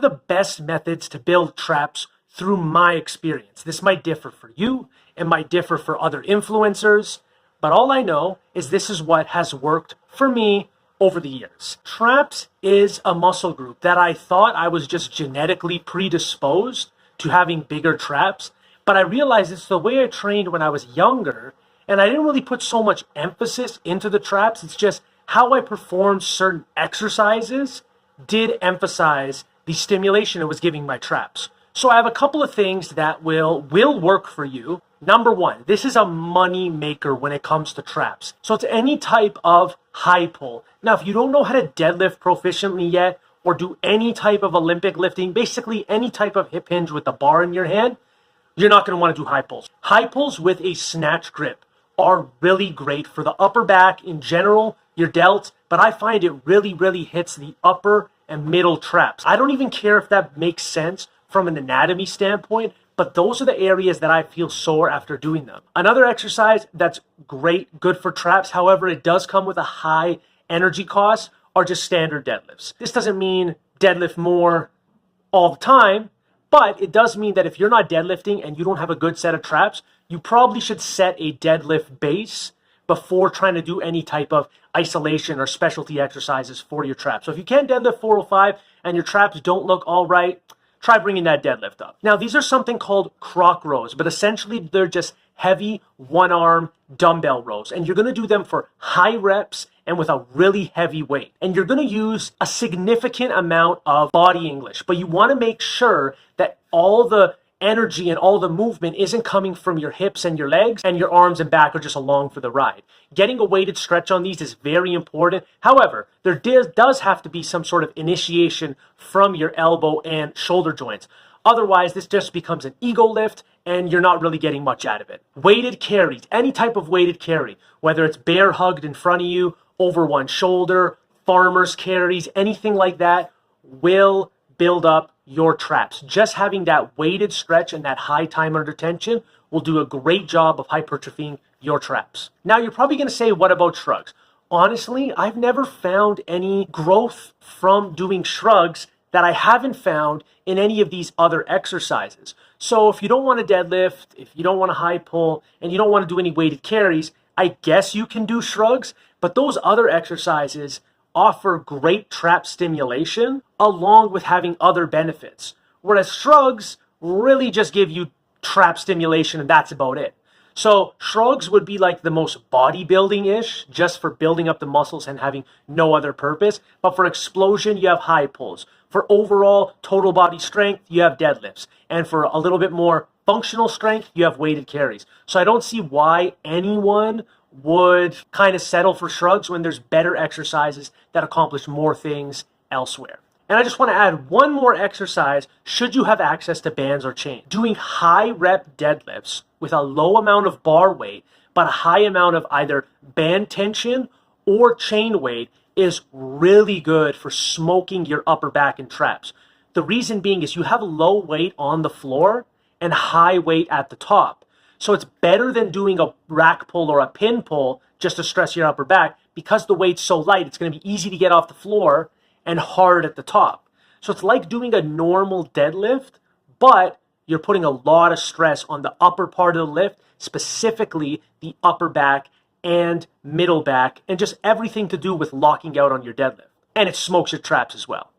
the best methods to build traps through my experience. This might differ for you, it might differ for other influencers, but all I know is this is what has worked for me over the years. Traps is a muscle group that I thought I was just genetically predisposed to having bigger traps, but I realized it's the way I trained when I was younger, and I didn't really put so much emphasis into the traps. It's just how I performed certain exercises did emphasize the stimulation it was giving my traps. So I have a couple of things that will work for you. Number one, this is a money maker when it comes to traps. So it's any type of high pull. Now, if you don't know how to deadlift proficiently yet or do any type of Olympic lifting, basically any type of hip hinge with a bar in your hand, you're not going to want to do high pulls. High pulls with a snatch grip are really great for the upper back in general, your delts, but I find it really hits the upper and middle traps. I don't even care if that makes sense from an anatomy standpoint, but those are the areas that I feel sore after doing them. Another exercise that's good for traps, however, it does come with a high energy cost, are just standard deadlifts. This doesn't mean deadlift more all the time, but it does mean that if you're not deadlifting and you don't have a good set of traps, you probably should set a deadlift base before trying to do any type of isolation or specialty exercises for your traps. So if you can't deadlift 405 and your traps don't look all right, try bringing that deadlift up. Now, these are something called croc rows, but essentially they're just heavy one-arm dumbbell rows. And you're going to do them for high reps and with a really heavy weight. And you're going to use a significant amount of body English, but you want to make sure that all the energy and all the movement isn't coming from your hips and your legs, and your arms and back are just along for the ride. Getting a weighted stretch on these is very important. However, there does have to be some sort of initiation from your elbow and shoulder joints. Otherwise, this just becomes an ego lift and you're not really getting much out of it. Weighted carries, any type of weighted carry, whether it's bear hugged in front of you, over one shoulder, farmer's carries, anything like that will build up your traps. Just having that weighted stretch and that high time under tension will do a great job of hypertrophying your traps. Now, you're probably going to say, what about shrugs? Honestly, I've never found any growth from doing shrugs that I haven't found in any of these other exercises. So if you don't want to deadlift, if you don't want to high pull, and you don't want to do any weighted carries, I guess you can do shrugs, but those other exercises offer great trap stimulation along with having other benefits. Whereas shrugs really just give you trap stimulation and that's about it. So shrugs would be like the most bodybuilding-ish, just for building up the muscles and having no other purpose. But for explosion, you have high pulls. For overall total body strength, you have deadlifts. And for a little bit more functional strength, you have weighted carries. So I don't see why anyone would kind of settle for shrugs when there's better exercises that accomplish more things elsewhere. And I just want to add one more exercise should you have access to bands or chain. Doing high rep deadlifts with a low amount of bar weight, but a high amount of either band tension or chain weight is really good for smoking your upper back and traps. The reason being is you have low weight on the floor and high weight at the top. So it's better than doing a rack pull or a pin pull just to stress your upper back. Because the weight's so light, it's going to be easy to get off the floor and hard at the top. So it's like doing a normal deadlift, but you're putting a lot of stress on the upper part of the lift, specifically the upper back and middle back, and just everything to do with locking out on your deadlift. And it smokes your traps as well.